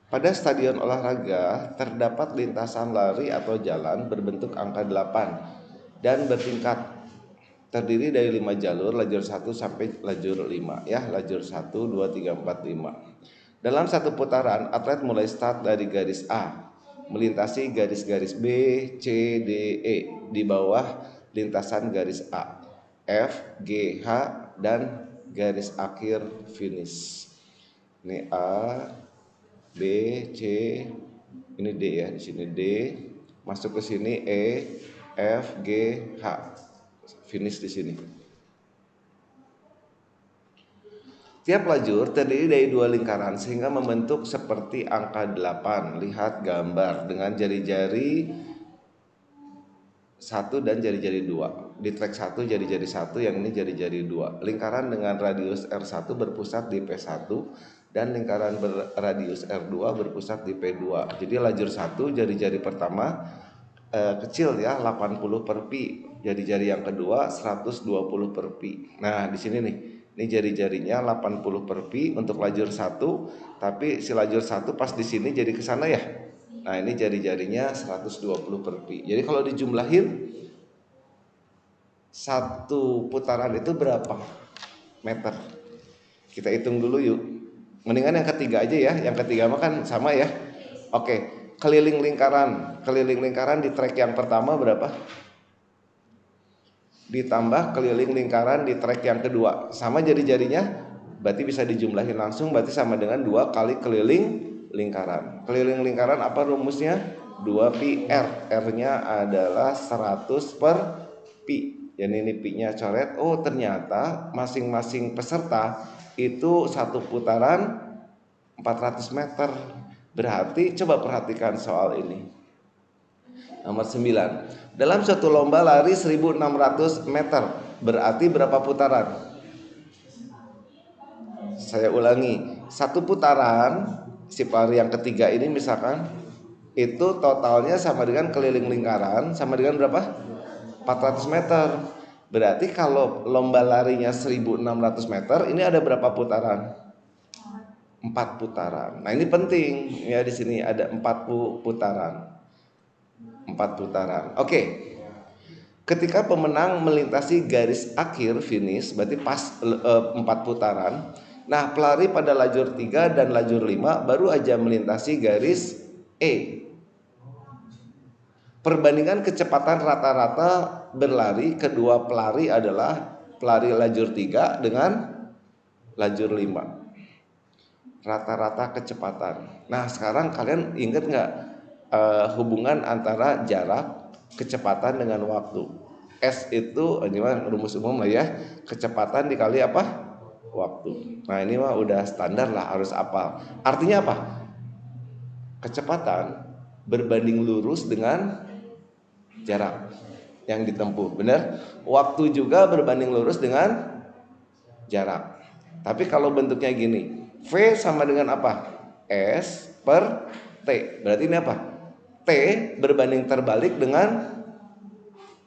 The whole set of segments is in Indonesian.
Pada stadion olahraga terdapat lintasan lari atau jalan berbentuk angka 8 dan bertingkat, terdiri dari 5 jalur, lajur 1 sampai lajur 5 ya, lajur 1 2 3 4 5. Dalam satu putaran, atlet mulai start dari garis A, melintasi garis-garis B, C, D, E di bawah lintasan garis A, F, G, H dan garis akhir finish. Ini A, B, C, ini D ya, di sini D, masuk ke sini E, F, G, H, finish di sini. Tiap lajur terdiri dari 2 lingkaran sehingga membentuk seperti angka 8. Lihat gambar dengan jari-jari 1 dan jari-jari 2. Di track 1 jari-jari 1, yang ini jari-jari 2. Lingkaran dengan radius R1 berpusat di P1 dan lingkaran berradius R2 berpusat di P2. Jadi lajur 1 jari-jari pertama kecil ya, 80 per pi. Jari-jari yang kedua 120 per pi. Nah, di sini nih. Ini jari-jarinya 80 per pi untuk lajur 1, tapi si lajur 1 pas di sini jadi ke sana ya. Nah, ini jari-jarinya 120 per pi. Jadi kalau dijumlahin satu putaran itu berapa meter? Kita hitung dulu yuk. Mendingan yang ketiga aja ya. Yang ketiga mah kan sama ya. Oke, keliling lingkaran. Keliling lingkaran di trek yang pertama berapa? Ditambah keliling lingkaran di trek yang kedua, sama jari-jarinya, berarti bisa dijumlahin langsung, berarti sama dengan 2 kali keliling lingkaran. Keliling lingkaran apa rumusnya? 2 pi R. R-nya adalah 100 per pi. Jadi ini pi-nya coret. Oh, ternyata masing-masing peserta itu satu putaran 400 meter. Berarti coba perhatikan soal ini. Nomor 9. Dalam suatu lomba lari 1600 meter, berarti berapa putaran? Saya ulangi, satu putaran si pelari yang ketiga ini misalkan itu totalnya sama dengan keliling lingkaran sama dengan berapa? 400 meter. Berarti kalau lomba larinya 1600 meter, ini ada berapa putaran? 4 putaran. Nah, ini penting ya, di sini ada 4 putaran. 4 putaran. Oke. Ketika pemenang melintasi garis akhir finish, berarti pas 4 putaran. Nah, pelari pada lajur 3 dan lajur 5 baru aja melintasi garis E. Perbandingan kecepatan rata-rata berlari kedua pelari adalah pelari lajur 3 dengan lajur 5. Rata-rata kecepatan. Nah, sekarang kalian ingat nggak hubungan antara jarak, kecepatan dengan waktu? S itu ini mah rumus umum lah ya, kecepatan dikali apa? Waktu. Nah, ini mah udah standar lah, harus apa? Artinya apa? Kecepatan berbanding lurus dengan jarak yang ditempuh, benar? Waktu juga berbanding lurus dengan jarak. Tapi kalau bentuknya gini, V sama dengan apa? S per T. Berarti ini apa? T berbanding terbalik dengan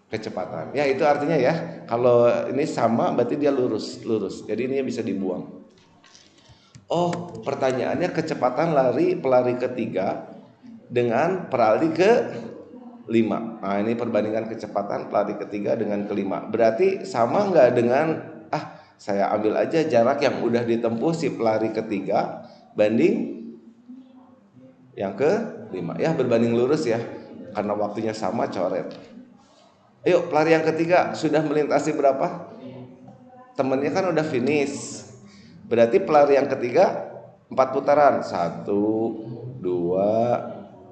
kecepatan. Ya, itu artinya ya, kalau ini sama berarti dia lurus. Jadi ini bisa dibuang. Oh, pertanyaannya kecepatan lari pelari ketiga dengan pelari ke 5. Nah, ini perbandingan kecepatan pelari ketiga dengan kelima. Berarti sama nggak dengan saya ambil aja jarak yang udah ditempuh si pelari ketiga banding yang ke-5 ya, berbanding lurus ya, karena waktunya sama, coret. Ayo, pelari yang ketiga sudah melintasi berapa? Temennya kan udah finish. Berarti pelari yang ketiga 4 putaran, 1 2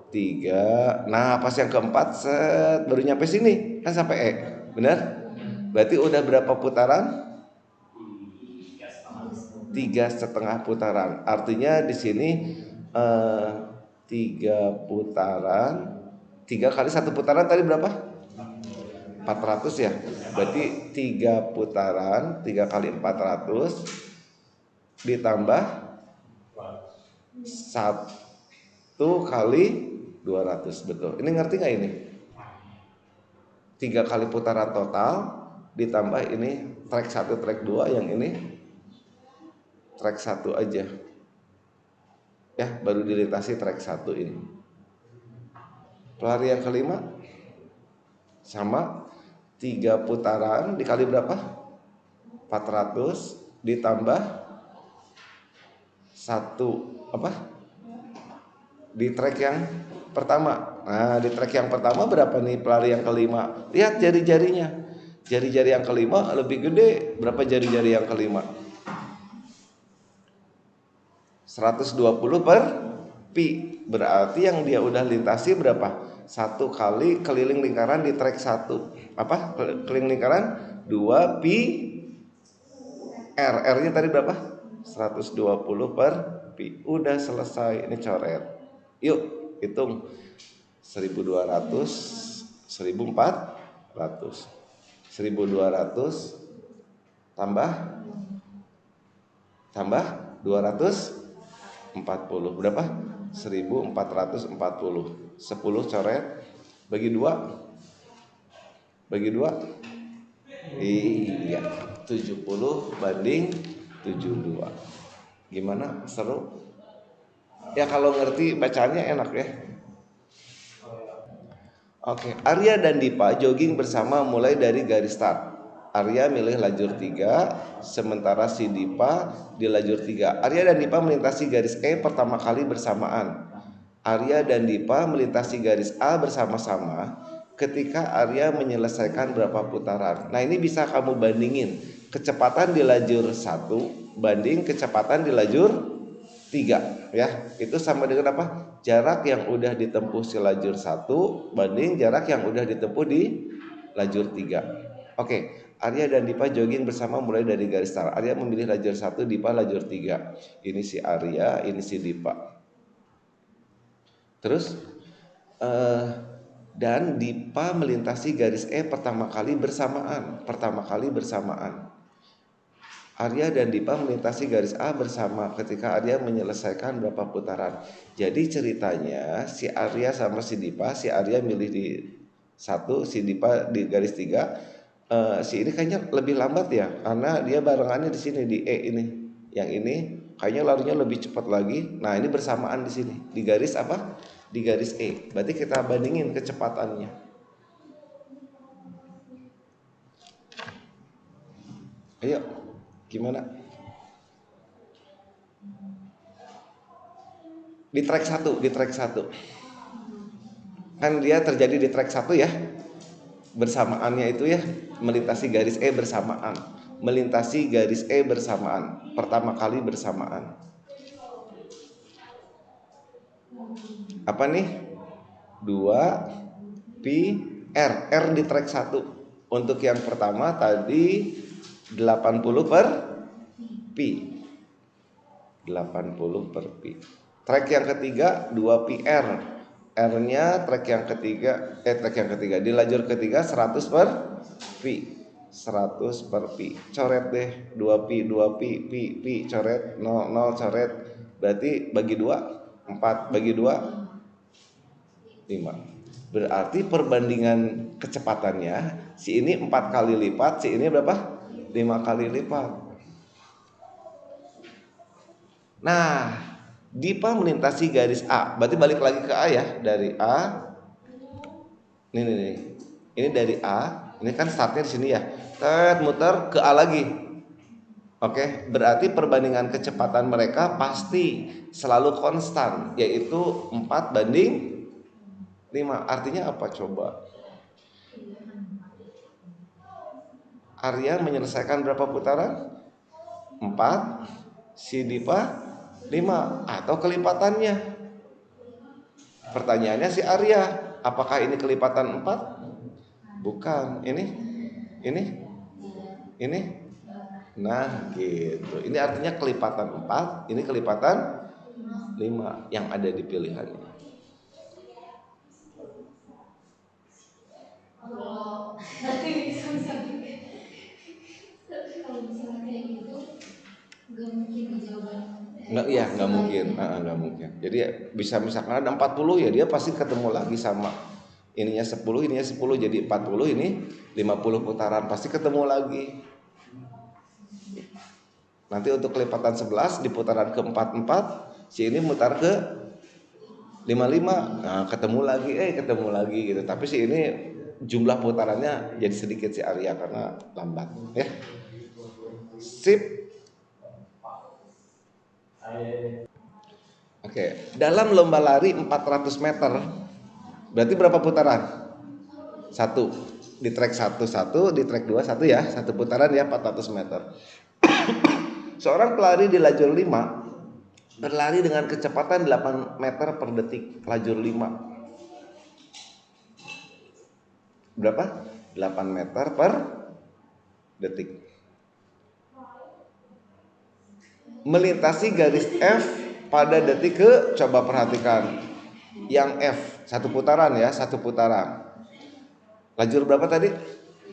3. Nah, pas yang keempat set baru nyampe sini kan sampai E, benar? Berarti udah berapa putaran? 3,5 putaran. Artinya di sini 3 putaran, 3 kali 1 putaran tadi berapa? 400 ya. Berarti 3 putaran, 3 kali 400 ditambah 1 kali 200. Betul. Ini ngerti nggak ini? 3 kali putaran total ditambah ini track 1, track 2, yang ini track 1 aja. ya, baru dilintasi trek 1 ini. Pelari yang kelima sama 3 putaran dikali berapa? 400 ditambah 1 apa? Di trek yang pertama. Nah, di trek yang pertama berapa nih pelari yang kelima? Lihat jari-jarinya. Jari-jari yang kelima lebih gede. Berapa jari-jari yang kelima? 120 per pi. Berarti yang dia udah lintasi berapa? 1 kali keliling lingkaran di trek 1. Apa? Keliling lingkaran 2 pi r. R-nya tadi berapa? 120 per pi. Udah selesai. Ini coret. Yuk hitung. 1200, 1400, 1200 tambah 240 berapa? 1440. 10 coret bagi 2 iya 70 banding 72. Gimana? Seru? Ya kalau ngerti bacaannya enak ya. Oke, Arya dan Dipa jogging bersama mulai dari garis start. Arya milih lajur 3, sementara si Dipa di lajur 3. Arya dan Dipa melintasi garis E pertama kali bersamaan. Arya dan Dipa melintasi garis A bersama-sama ketika Arya menyelesaikan berapa putaran. Nah, ini bisa kamu bandingin kecepatan di lajur 1 banding kecepatan di lajur 3 ya. Itu sama dengan apa? Jarak yang udah ditempuh si lajur 1 banding jarak yang udah ditempuh di lajur 3. Oke, Arya dan Dipa jogging bersama mulai dari garis start. Arya memilih lajur 1, Dipa lajur 3. Ini si Arya, ini si Dipa. Terus dan Dipa melintasi garis E pertama kali bersamaan. Arya dan Dipa melintasi garis A bersama ketika Arya menyelesaikan berapa putaran. Jadi ceritanya si Arya sama si Dipa, si Arya milih di 1, si Dipa di garis 3. Si ini kayaknya lebih lambat ya, karena dia barengannya di sini di E ini. Yang ini kayaknya larinya lebih cepat lagi. Nah, ini bersamaan di sini. Di garis apa? Di garis E. Berarti kita bandingin kecepatannya. Ayo, gimana? Di trek 1. Kan dia terjadi di trek 1 ya. Bersamaannya itu ya, melintasi garis E bersamaan. Melintasi garis E bersamaan. Pertama kali bersamaan. Apa nih? 2 pi r. R di trek 1. Untuk yang pertama tadi 80 per pi. 80 per pi. Trek yang ketiga 2 pi r. R-nya trek yang ketiga di lajur ketiga 100 per pi. 100 per pi. Coret deh 2 pi pi coret 0 coret. Berarti bagi 2 4 bagi 2 5. Berarti perbandingan kecepatannya si ini 4 kali lipat, si ini berapa? 5 kali lipat. Nah, Dipa melintasi garis A. Berarti balik lagi ke A ya. Dari A. Ini dari A. Ini kan startnya di sini ya. Muter ke A lagi. Oke, berarti perbandingan kecepatan mereka pasti selalu konstan, yaitu 4 banding 5. Artinya apa coba? Arya menyelesaikan berapa putaran? 4. Si Dipa 5. Atau kelipatannya. Pertanyaannya si Arya, apakah ini kelipatan 4? Bukan. Ini. Nah gitu. Ini artinya kelipatan 4. Ini kelipatan 5 yang ada di pilihannya. Kalau misalnya kayak gitu nggak mungkin jawaban nggak mungkin. Jadi bisa misalkan ada 40 ya dia pasti ketemu lagi sama ininya 10 jadi 40, ini 50 putaran pasti ketemu lagi. Nanti untuk kelipatan 11 di putaran ke-4 Si ini mutar ke 55. Nah, ketemu lagi gitu. Tapi si ini jumlah putarannya jadi sedikit si Arya karena lambat ya. Sip. Oke, dalam lomba lari 400 meter berarti berapa putaran? Satu. Di trek 1, di trek 2 1 ya, satu putaran ya 400 meter. Seorang pelari di lajur 5 berlari dengan kecepatan 8 meter per detik. Lajur 5 berapa? 8 meter per detik. Melintasi garis F pada detik ke, coba perhatikan. Yang F, satu putaran ya, satu putaran. Lajur berapa tadi?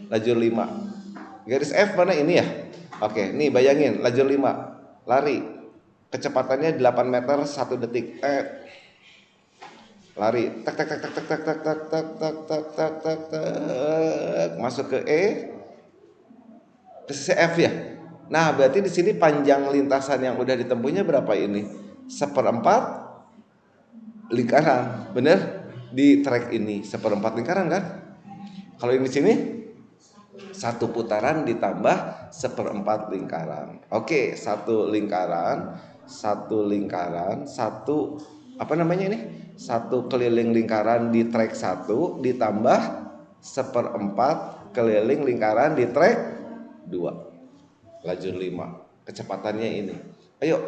Lajur 5. Garis F mana ini ya? Oke, nih bayangin lajur 5. Lari. Kecepatannya 8 meter 1 detik. Lari. Tak tak tak tak tak tak tak tak tak tak tak tak tak tak. Masuk ke E. Ke F ya. Nah, berarti di sini panjang lintasan yang udah ditempuhnya berapa ini? 1/4 lingkaran. Bener? Di trek ini 1/4 lingkaran kan? Kalau ini di sini satu putaran ditambah 1/4 lingkaran. Oke, satu lingkaran, satu apa namanya ini? Satu keliling lingkaran di trek 1 ditambah 1/4 keliling lingkaran di trek 2. Lajur 5. Kecepatannya ini. Ayo.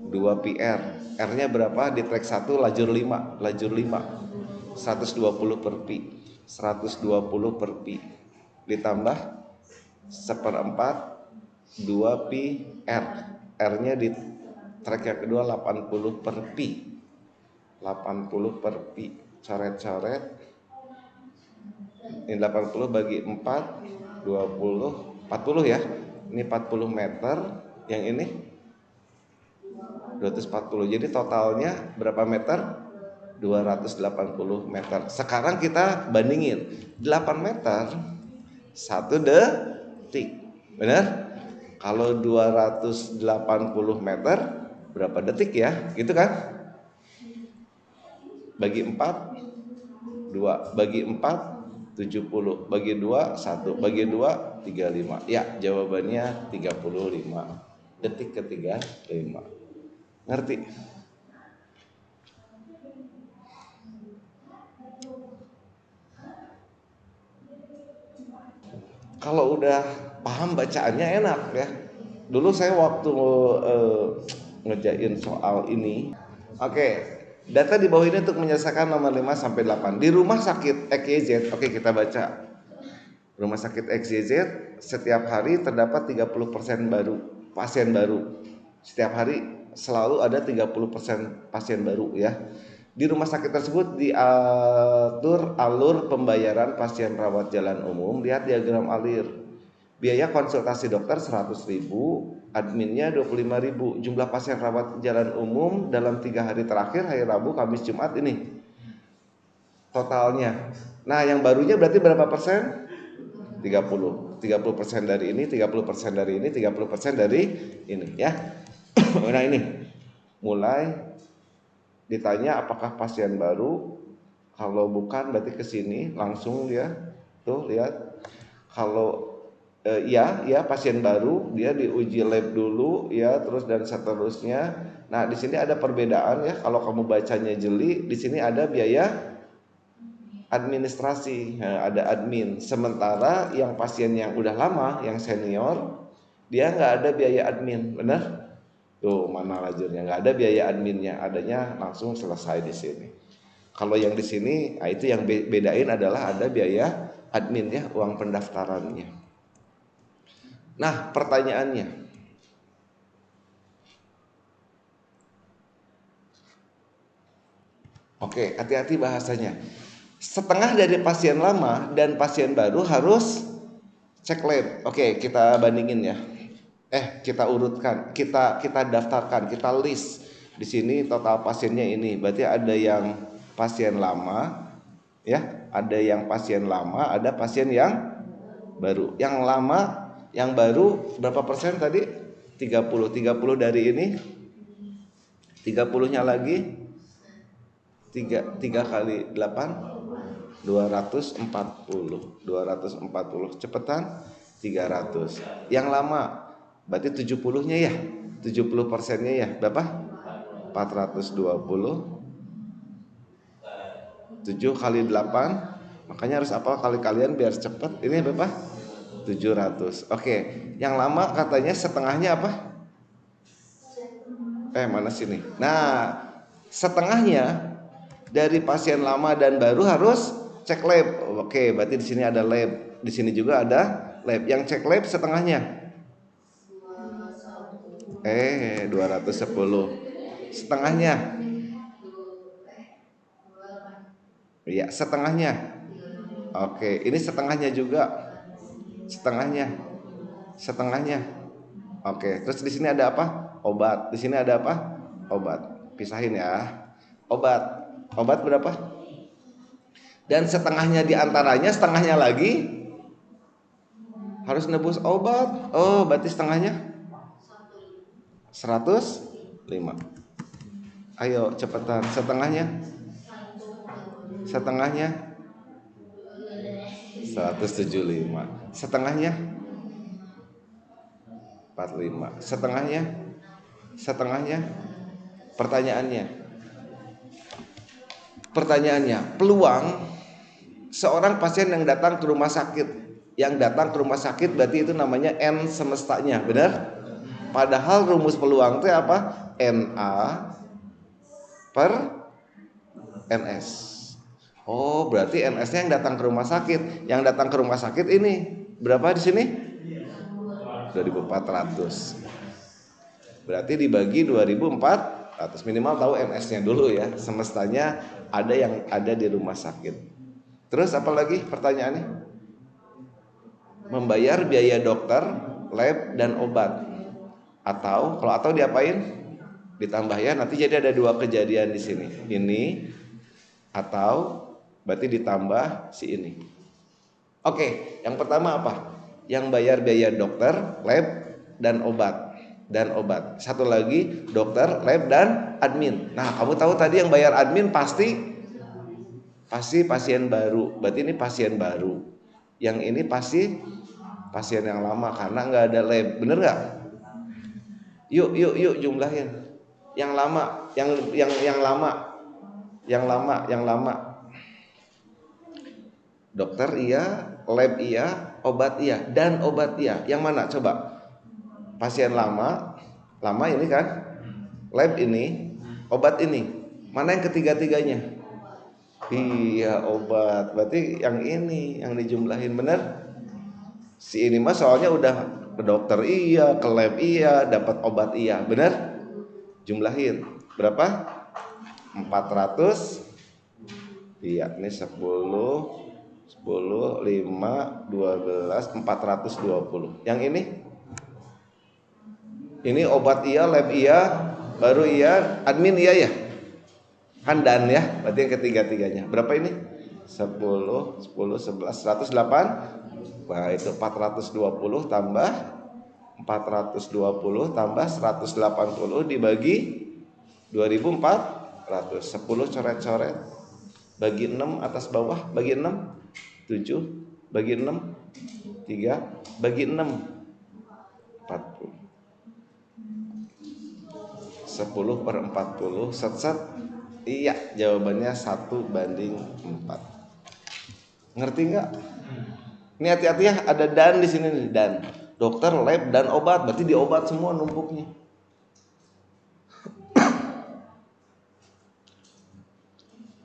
2 PR. R-nya berapa di trek 1 lajur 5? Lajur 5. 120 per pi. 120 per pi ditambah 1/4 2 pi r. R-nya di trek yang kedua 80 per pi. 80 per pi. Coret-coret. Ini 80 bagi 4 20 40 ya. Ini 40 meter, yang ini 240. Jadi totalnya berapa meter? 280 meter. Sekarang kita bandingin 8 meter 1 detik. Benar? Kalau 280 meter berapa detik ya? Gitu kan? Bagi 4 2, bagi 4 70, bagi 2 1, bagi 2 35. Ya, jawabannya 35 detik ke 35. Ngerti? Kalau udah paham bacaannya enak ya. Dulu saya waktu ngerjain soal ini, oke, data di bawah ini untuk menyelesaikan nomor 5 sampai 8. Di rumah sakit XYZ, oke kita baca. Rumah sakit XYZ setiap hari terdapat 30% baru pasien baru. Setiap hari selalu ada 30% pasien baru ya. Di rumah sakit tersebut diatur alur pembayaran pasien rawat jalan umum. Lihat diagram alir. Biaya konsultasi dokter 100.000, adminnya 25.000. Jumlah pasien rawat jalan umum dalam 3 hari terakhir, hari Rabu, Kamis, Jumat ini totalnya. Nah, yang barunya berarti berapa persen? 30. 30% dari ini, 30% dari ini, 30% dari ini ya. Nah, ini mulai ditanya apakah pasien baru. Kalau bukan berarti ke sini langsung dia tuh lihat. Kalau ya pasien baru, dia diuji lab dulu ya, terus dan seterusnya. Nah, di sini ada perbedaan ya. Kalau kamu bacanya jeli, di sini ada biaya administrasi, ada admin. Sementara yang pasien yang udah lama, yang senior, dia nggak ada biaya admin, benar? Tuh mana lajurnya, nggak ada biaya adminnya, adanya langsung selesai di sini. Kalau yang di sini, nah itu yang bedain adalah ada biaya admin ya, uang pendaftarannya. Nah, pertanyaannya, oke, hati-hati bahasanya. Setengah dari pasien lama dan pasien baru harus cek lab. Oke, kita bandingin ya. Kita urutkan, kita daftarkan, kita list. Di sini total pasiennya ini. Berarti ada yang pasien lama, ya, ada yang pasien lama, ada pasien yang baru. Yang lama, yang baru berapa persen tadi? 30 dari ini 30-nya lagi 3 kali 8 240 cepetan 300. Yang lama berarti 70-nya ya, 70%-nya ya berapa? 420. 7 kali 8, makanya harus apa kali kalian biar cepet. Ini berapa? 700. Oke, yang lama katanya setengahnya apa? Mana sini? Nah, setengahnya dari pasien lama dan baru harus cek lab. Oke, berarti di sini ada lab, di sini juga ada lab. Yang cek lab setengahnya 210. Setengahnya. Iya, setengahnya. Oke, ini setengahnya juga. Setengahnya. Oke, terus di sini ada apa? Obat. Di sini ada apa? Obat. Pisahin ya. Obat berapa? Dan setengahnya diantaranya, setengahnya lagi harus nebus obat. Oh, berarti setengahnya 105. Ayo cepetan. Setengahnya 175. Setengahnya 45. Setengahnya pertanyaannya peluang seorang pasien yang datang ke rumah sakit berarti itu namanya N semestanya, benar? Padahal rumus peluang itu apa? NA per NS. Oh, berarti NS-nya yang datang ke rumah sakit. Yang datang ke rumah sakit ini berapa di sini? 2.400. Berarti dibagi 2.400, minimal tahu NS-nya dulu ya. Semestanya ada yang ada di rumah sakit. Terus apa lagi pertanyaannya? Membayar biaya dokter, lab dan obat. Atau diapain? Ditambah ya, nanti jadi ada 2 kejadian di sini. Ini atau berarti ditambah si ini. Oke, yang pertama apa? Yang bayar biaya dokter, lab dan obat. Satu lagi dokter, lab dan admin. Nah, kamu tahu tadi yang bayar admin pasti pasien baru. Berarti ini pasien baru. Yang ini pasti pasien yang lama karena nggak ada lab. Bener nggak? Yuk jumlahin. Yang lama, yang lama. Dokter iya, lab iya, obat iya, dan obat iya. Yang mana coba? Pasien lama ini kan, lab ini, obat ini. Mana yang ketiga-tiganya? Iya, obat. Berarti yang ini yang dijumlahin, bener? Si ini mah soalnya udah ke dokter iya, ke lab iya, dapat obat iya, bener? Jumlahin berapa? 400. Iya, ini 10 5 12 420. Yang ini obat iya, lab iya, baru iya, admin iya ya. Kan dan ya, berarti yang ketiga-tiganya. Berapa ini? 10 11 108. Nah, itu 420 tambah 420 tambah 180 dibagi 2.400. 10 coret-coret. Bagi 6 atas bawah, bagi 6 7, bagi 6 3, bagi 6 40. 10/40 set. Iya, jawabannya 1/4. Ngerti nggak? Ini hati-hati ya, ada dan di sini nih, dan dokter, lab dan obat, berarti di obat semua numpuknya.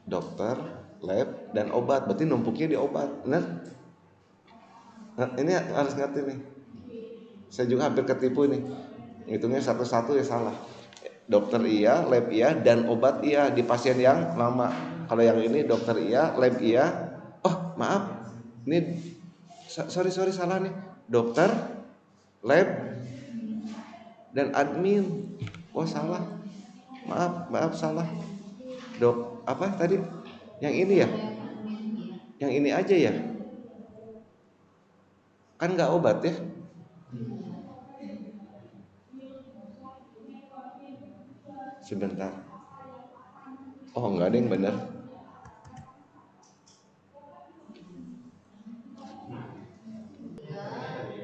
Dokter, lab dan obat, berarti numpuknya di obat, benar? Nah, ini harus ngerti nih. Saya juga hampir ketipu nih. Hitungnya satu-satu ya salah. Dokter iya, lab iya, dan obat iya di pasien yang lama. Kalau yang ini dokter iya, lab iya. Oh maaf, ini sorry salah nih. Dokter, lab, dan admin. Oh salah. Maaf salah. Dok, apa tadi? Yang ini ya? Yang ini aja ya? Kan nggak obat ya? Sebentar. Oh, enggak ada yang benar.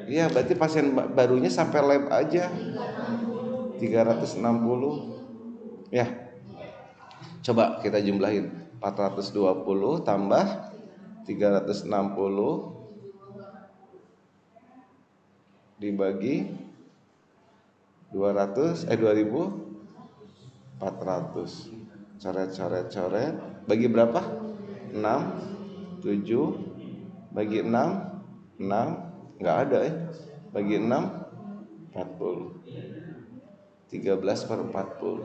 Iya, berarti pasien barunya sampai lab aja 360. Ya, coba kita jumlahin. 420 tambah 360 dibagi 2400. Coret. Bagi berapa? 6, 7, bagi 6, 6. Enggak ada ya. Bagi 6, 40. 13/40.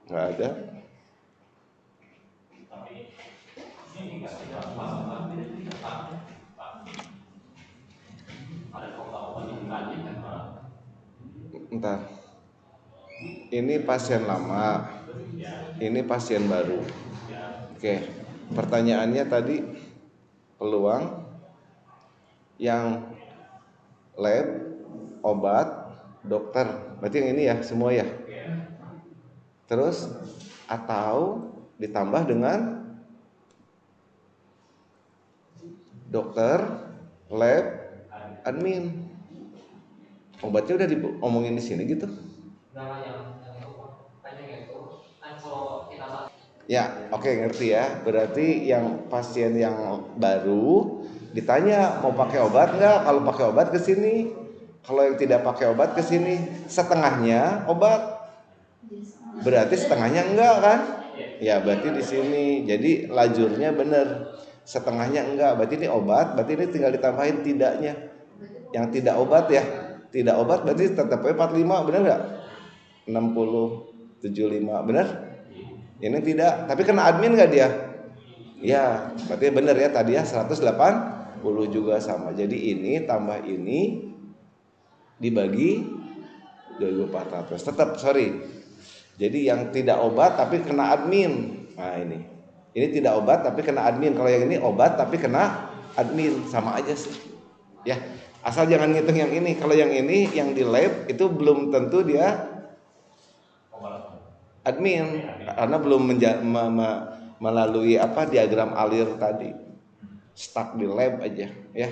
Enggak ada. Entar. Ini pasien lama. Ini pasien baru. Oke. Pertanyaannya tadi peluang yang lab, obat, dokter. Berarti yang ini ya semua ya. Terus atau ditambah dengan dokter, lab, admin. Obatnya udah diomongin di sini gitu. Ya, oke, ngerti ya. Berarti yang pasien yang baru ditanya mau pakai obat nggak? Kalau pakai obat ke sini. Kalau yang tidak pakai obat ke sini. Setengahnya obat. Berarti setengahnya enggak kan? Ya, berarti di sini. Jadi lajurnya bener. Setengahnya enggak. Berarti ini obat. Berarti ini tinggal ditambahin tidaknya. Yang tidak obat ya. Tidak obat berarti tetap 45, bener nggak? 60, 75, bener? Ini tidak, tapi kena admin nggak dia? Ya, berarti bener ya tadi ya 180 juga sama. Jadi ini tambah ini dibagi 2400. Tetap sorry. Jadi yang tidak obat tapi kena admin. Nah ini. Ini tidak obat tapi kena admin. Kalau yang ini obat tapi kena admin, sama aja sih. Ya, asal jangan ngitung yang ini. Kalau yang ini yang di lab itu belum tentu dia admin karena belum melalui apa diagram alir tadi, stuck di lab aja ya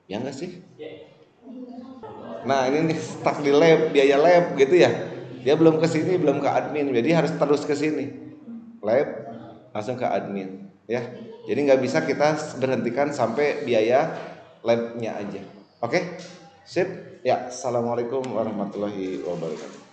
nggak sih. Nah ini nih stuck di lab, biaya lab gitu ya, dia belum ke sini, belum ke admin, jadi harus terus ke sini lab langsung ke admin ya. Jadi nggak bisa kita berhentikan sampai biaya labnya aja. Oke, sip ya. Assalamualaikum warahmatullahi wabarakatuh.